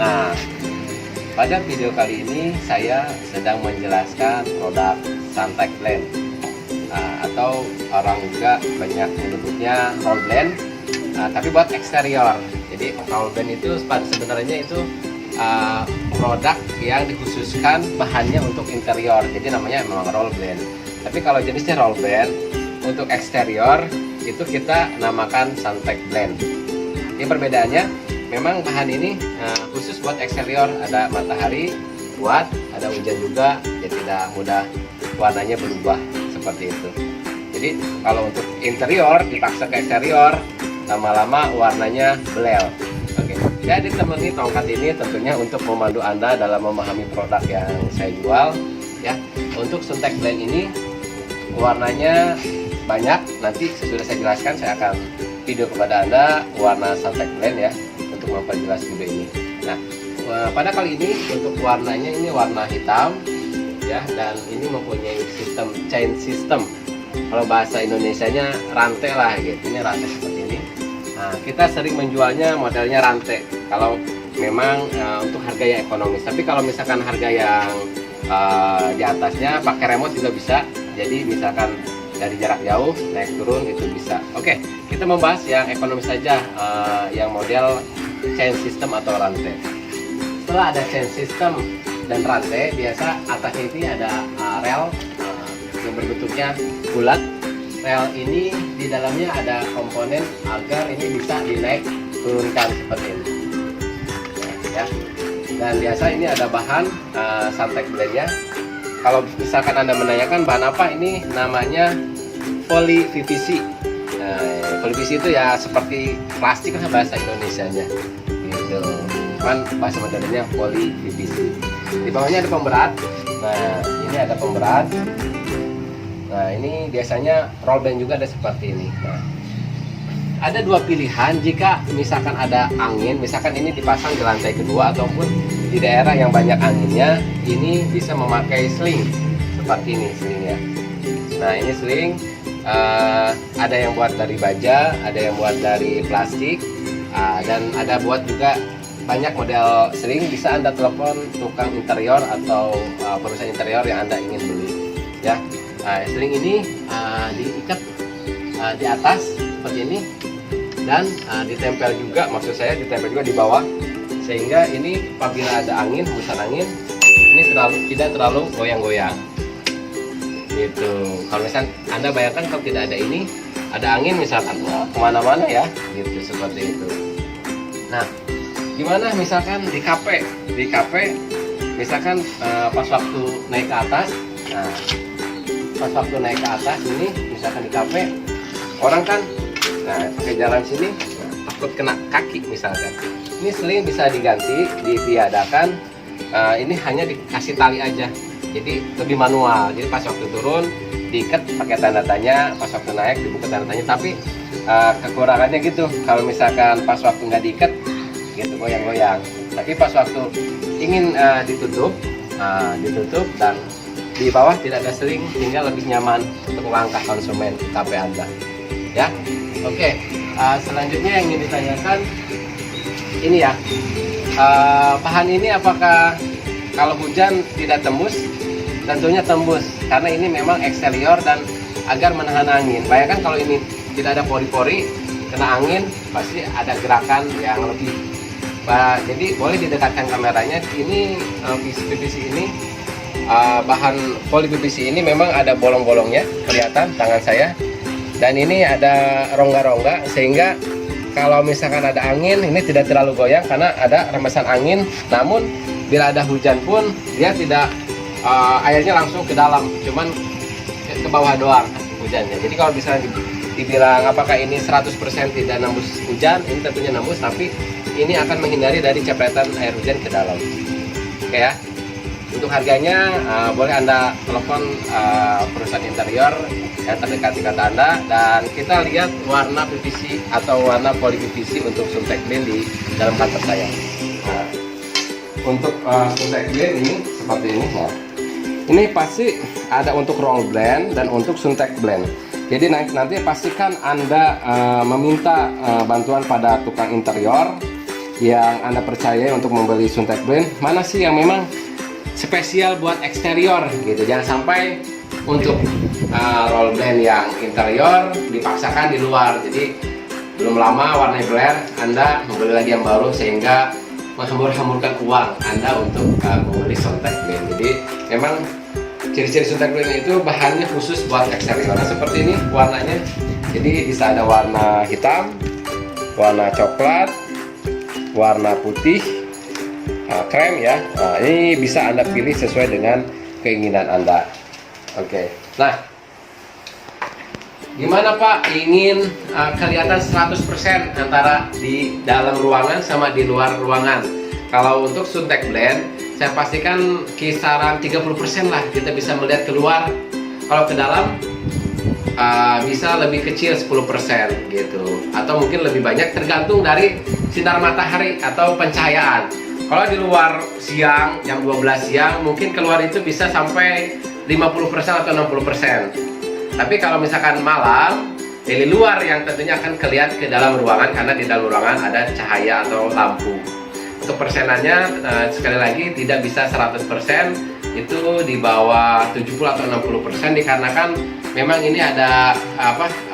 Nah, pada video kali ini saya sedang menjelaskan produk Suntek Blend, atau orang juga banyak menyebutnya roll blend, tapi buat eksterior. Jadi roll blend itu sebenarnya itu produk yang dikhususkan bahannya untuk interior, jadi namanya memang roll blend. Tapi kalau jenisnya roll blend untuk eksterior itu kita namakan Suntek Blend. Ini perbedaannya, memang bahan ini khusus buat eksterior, ada matahari kuat, ada hujan juga, jadi tidak mudah warnanya berubah seperti itu. Jadi kalau untuk interior dipaksa ke eksterior, lama-lama warnanya belel. Oke, saya ditemani tongkat ini tentunya untuk memandu Anda dalam memahami produk yang saya jual. Ya, untuk Suntek Blend ini warnanya banyak. Nanti sesudah saya jelaskan, saya akan video kepada Anda warna Suntek Blend ya, untuk memperjelas video ini. Nah, pada kali ini untuk warnanya ini warna hitam ya, dan ini mempunyai sistem chain system. Kalau bahasa Indonesianya rantai lah gitu. Ini rantai seperti ini. Nah, kita sering menjualnya modelnya rantai kalau memang untuk harga yang ekonomis. Tapi kalau misalkan harga yang di atasnya pakai remote juga bisa. Jadi misalkan dari jarak jauh naik turun itu bisa. Oke, kita membahas yang ekonomis saja, yang model chain system atau rantai. Setelah ada chain system dan rantai, biasa atasnya ini ada rel yang berbentuknya bulat. Rel ini di dalamnya ada komponen agar ini bisa dinaik turunkan seperti ini ya. Dan biasa ini ada bahan Suntek Blend-nya. Kalau misalkan Anda menanyakan bahan apa, ini namanya poly PVC. Poly PVC itu ya seperti plastik lah bahasa Indonesianya gitu. Cuman bahasa modernnya poly PVC. Di bawahnya ada pemberat. Nah, ini ada pemberat. Nah, ini biasanya roll blend juga ada seperti ini. Nah, ada dua pilihan jika misalkan ada angin, misalkan ini dipasang di lantai kedua ataupun di daerah yang banyak anginnya, ini bisa memakai sling seperti ini slingnya. Nah, ini sling ada yang buat dari baja, ada yang buat dari plastik, dan ada buat juga banyak model sling. Bisa Anda telepon tukang interior atau perusahaan interior yang Anda ingin beli ya. Nah, sling ini diikat di atas seperti ini, dan ditempel juga, maksud saya ditempel juga di bawah, sehingga ini apabila ada angin, hembusan angin, ini tidak terlalu goyang-goyang gitu. Kalau misalkan Anda bayangkan kalau tidak ada ini, ada angin misalkan kemana-mana ya gitu, seperti itu. Nah, gimana misalkan di kafe misalkan pas waktu naik ke atas, nah pas waktu naik ke atas ini misalkan di kafe, orang kan pakai jalan sini, takut kena kaki misalkan. Ini sling bisa diganti, ditiadakan. Ini hanya dikasih tali aja, jadi lebih manual. Jadi pas waktu turun diikat pakai tanda tanya, pas waktu naik dibuka tanda tanya. Tapi kekurangannya gitu, kalau misalkan pas waktu nggak diikat gitu goyang-goyang. Tapi pas waktu ingin ditutup dan di bawah tidak ada sling, sehingga lebih nyaman untuk langkah konsumen kafe Anda ya. Oke, selanjutnya yang ingin ditanyakan ini ya, bahan ini apakah kalau hujan tidak tembus? Tentunya tembus, karena ini memang eksterior dan agar menahan angin. Bayangkan kalau ini tidak ada pori-pori, kena angin pasti ada gerakan yang lebih. Jadi boleh didekatkan kameranya. Ini PVC ini, bahan poly PVC ini memang ada bolong-bolongnya, kelihatan tangan saya. Dan ini ada rongga-rongga, sehingga kalau misalkan ada angin ini tidak terlalu goyang karena ada rembesan angin. Namun bila ada hujan pun dia tidak airnya langsung ke dalam, cuman ke bawah doang hujannya. Jadi kalau misalnya dibilang apakah ini 100% tidak nembus hujan, ini tentunya nembus, tapi ini akan menghindari dari cepretan air hujan ke dalam. Oke ya. Untuk harganya boleh Anda telepon perusahaan interior yang terdekat di kata Anda, dan kita lihat warna PVC atau warna poly PVC untuk Suntek Blend di dalam kantor saya. Nah, untuk Suntek Blend ini seperti ini. Nah, ini pasti ada untuk roll blend dan untuk Suntek Blend. Jadi nanti pastikan Anda meminta bantuan pada tukang interior yang Anda percaya untuk membeli Suntec Blend, mana sih yang memang spesial buat eksterior gitu. Jangan sampai untuk roll blend yang interior dipaksakan di luar. Jadi belum lama warnanya glare, Anda membeli lagi yang baru sehingga menghambur-hamburkan uang Anda untuk membeli Suntec Blend. Jadi memang ciri-ciri Suntec Blend itu bahannya khusus buat eksterior. Nah, seperti ini warnanya. Jadi bisa ada warna hitam, warna coklat, warna putih, krem ya. Nah, ini bisa Anda pilih sesuai dengan keinginan Anda. Oke. Nah, gimana Pak ingin kelihatan 100% antara di dalam ruangan sama di luar ruangan? Kalau untuk Suntec Blend, saya pastikan kisaran 30% lah kita bisa melihat keluar. Kalau ke dalam bisa lebih kecil 10% gitu, atau mungkin lebih banyak tergantung dari sinar matahari atau pencahayaan. Kalau di luar siang, jam 12 siang, mungkin keluar itu bisa sampai 50% atau 60%. Tapi kalau misalkan malam, dari luar yang tentunya akan kelihatan ke dalam ruangan, karena di dalam ruangan ada cahaya atau lampu. Untuk persenannya, sekali lagi tidak bisa 100%, itu di bawah 70 atau 60%, dikarenakan memang ini ada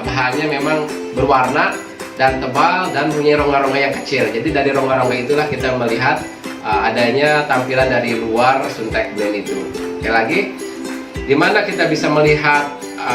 bahannya memang berwarna dan tebal dan punya rongga-rongga yang kecil. Jadi dari rongga-rongga itulah kita melihat adanya tampilan dari luar Suntec Blend itu. Sekali lagi, dimana kita bisa melihat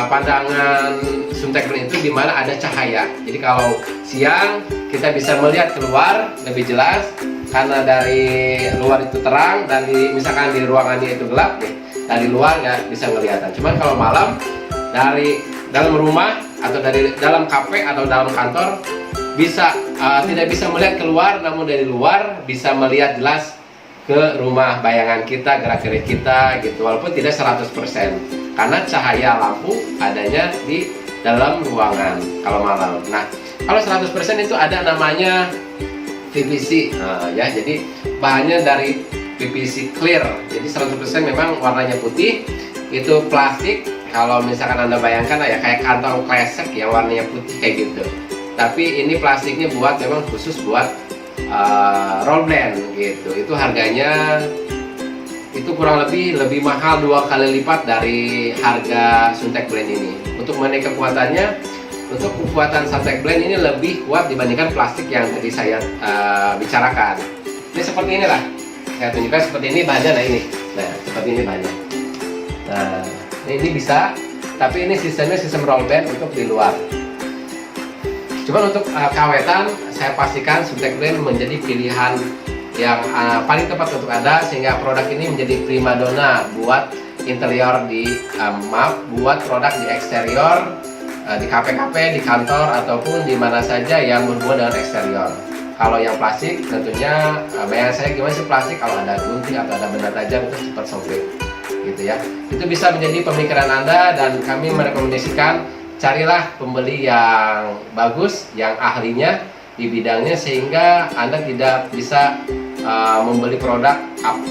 pandangan Suntec Blend itu dimana ada cahaya. Jadi kalau siang kita bisa melihat keluar lebih jelas karena dari luar itu terang, dan misalkan di ruangannya itu gelap nih, dari luar nggak bisa kelihatan. Cuman kalau malam dari dalam rumah atau dari dalam kafe atau dalam kantor bisa tidak bisa melihat keluar, namun dari luar bisa melihat jelas ke rumah bayangan kita, gerak-gerik kita gitu, walaupun tidak 100% karena cahaya lampu adanya di dalam ruangan kalau malam. Nah, kalau 100% itu ada namanya PVC ya, jadi bahannya dari PVC clear, jadi 100% memang warnanya putih. Itu plastik, kalau misalkan Anda bayangkan ya kayak kantong kresek yang warnanya putih kayak gitu. Tapi ini plastiknya memang khusus buat roll blend gitu. Itu harganya itu kurang lebih mahal 2 kali lipat dari harga Suntec Blend ini. Untuk mengenai kekuatannya, untuk kekuatan Suntec Blend ini lebih kuat dibandingkan plastik yang tadi saya bicarakan. Ini seperti inilah, saya tunjukkan seperti ini bahannya. Nah ini, nah seperti ini bahannya. Nah ini bisa, tapi ini sistemnya sistem roll blend untuk di luar. Cuman untuk kawetan, saya pastikan Suntec Blend menjadi pilihan yang paling tepat untuk Anda, sehingga produk ini menjadi primadona buat interior buat produk di eksterior, di kafe-kafe, di kantor, ataupun di mana saja yang berhubungan dengan eksterior. Kalau yang plastik, tentunya bayangan saya gimana sih plastik, kalau ada gunting atau ada benda tajam itu cepat sobek gitu ya. Itu bisa menjadi pemikiran Anda, dan kami merekomendasikan carilah pembeli yang bagus, yang ahlinya di bidangnya, sehingga Anda tidak bisa membeli produk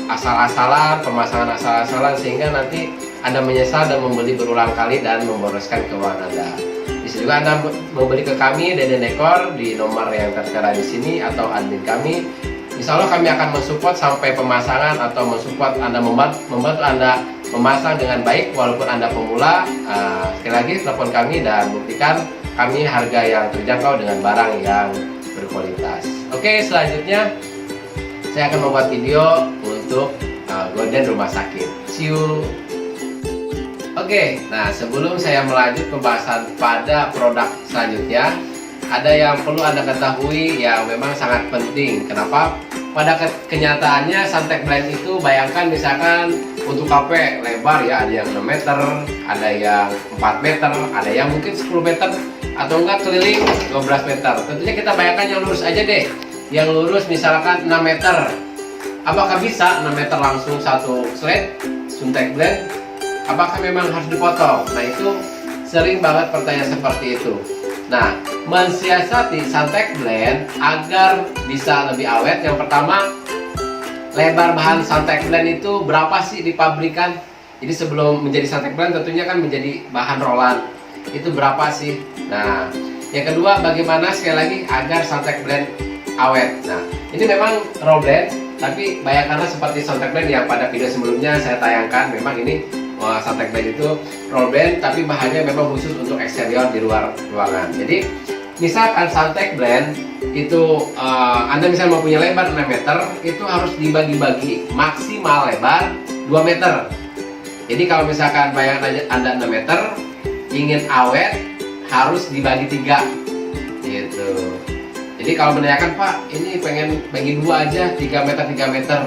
asal-asalan, pemasangan asal-asalan, sehingga nanti Anda menyesal dan membeli berulang kali dan memboroskan keuangan Anda. Bisa juga Anda membeli ke kami, Deden Dekor, di nomor yang tertera di sini, atau admin kami. Insya Allah kami akan mensupport sampai pemasangan, atau mensupport Anda, membantu Anda memasang dengan baik walaupun Anda pemula. Sekali lagi telepon kami dan buktikan kami harga yang terjangkau dengan barang yang berkualitas. Oke, selanjutnya saya akan membuat video untuk gorden rumah sakit. See you. Oke, nah sebelum saya melanjut pembahasan pada produk selanjutnya, ada yang perlu Anda ketahui yang memang sangat penting. Kenapa? Pada kenyataannya Suntec Blend itu, bayangkan misalkan untuk kafe lebar ya, ada yang 6 meter, ada yang 4 meter, ada yang mungkin 10 meter, atau enggak keliling 12 meter. Tentunya kita bayangkan yang lurus aja deh. Yang lurus misalkan 6 meter. Apakah bisa 6 meter langsung satu slide Suntec Blend? Apakah memang harus dipotong? Nah, itu sering banget pertanyaan seperti itu. Nah, mensiasati Suntec Blend agar bisa lebih awet, yang pertama, lebar bahan Suntec Blend itu berapa sih di pabrikan? Jadi sebelum menjadi Suntec Blend tentunya kan menjadi bahan rollan. Itu berapa sih? Nah, yang kedua, bagaimana sekali lagi agar Suntec Blend awet. Nah, ini memang roll blend, tapi bayangkanlah seperti Soundtrack Blend yang pada video sebelumnya saya tayangkan. Memang ini Soundtrack Blend itu roll blend, tapi bahannya memang khusus untuk eksterior di luar ruangan. Jadi misalkan Soundtrack Blend itu Anda misalnya mau punya lebar 6 meter, itu harus dibagi-bagi maksimal lebar 2 meter. Jadi kalau misalkan bayangan Anda 6 meter, ingin awet harus dibagi 3 gitu. Jadi kalau menanyakan, Pak, ini pengen bagi 2 aja, 3 meter 3 meter.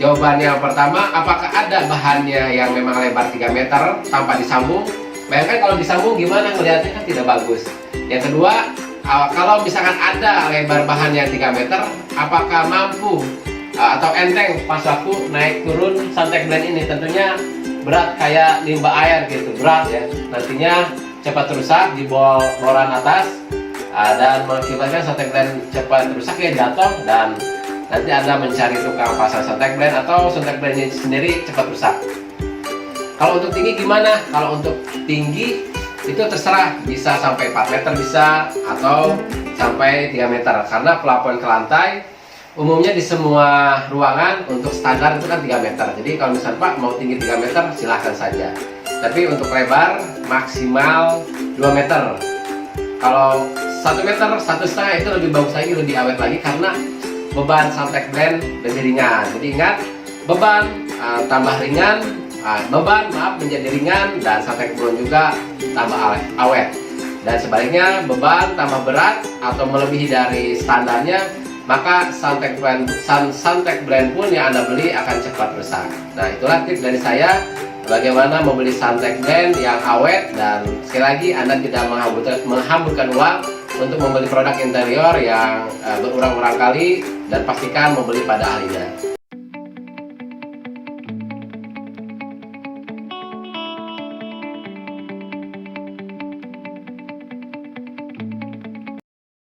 Jawabannya yang pertama, apakah ada bahannya yang memang lebar 3 meter tanpa disambung? Bayangkan kalau disambung gimana, ngelihatnya kan tidak bagus. Yang kedua, kalau misalkan ada lebar bahannya 3 meter, apakah mampu atau enteng pas waktu naik turun Soundtrack Blend ini? Tentunya berat kayak limbah air gitu, berat ya. Nantinya cepat rusak di boran atas dan mengakibatkan Soundtrack Blend cepat rusak ya, jatuh, dan nanti Anda mencari tukang pasang Soundtrack Blend atau Soundtrack Blend sendiri cepat rusak. Kalau untuk tinggi gimana? Kalau untuk tinggi itu terserah, bisa sampai 4 meter bisa, atau sampai 3 meter, karena plafon ke lantai umumnya di semua ruangan untuk standar itu kan 3 meter. Jadi kalau misalnya Pak mau tinggi 3 meter silahkan saja, tapi untuk lebar maksimal 2 meter. Kalau 1 meter, 1,5 itu lebih bagus lagi, lebih awet lagi, karena beban Soundtrack Blend lebih ringan. Jadi ingat, beban tambah ringan, beban menjadi ringan, dan Soundtrack Blend juga tambah awet. Dan sebaliknya, beban tambah berat atau melebihi dari standarnya, maka Soundtrack Blend pun yang Anda beli akan cepat rusak. Nah, itulah tips dari saya bagaimana membeli Soundtrack Blend yang awet, dan sekali lagi Anda tidak menghamburkan uang untuk membeli produk interior yang berulang-ulang kali, dan pastikan membeli pada ahlinya.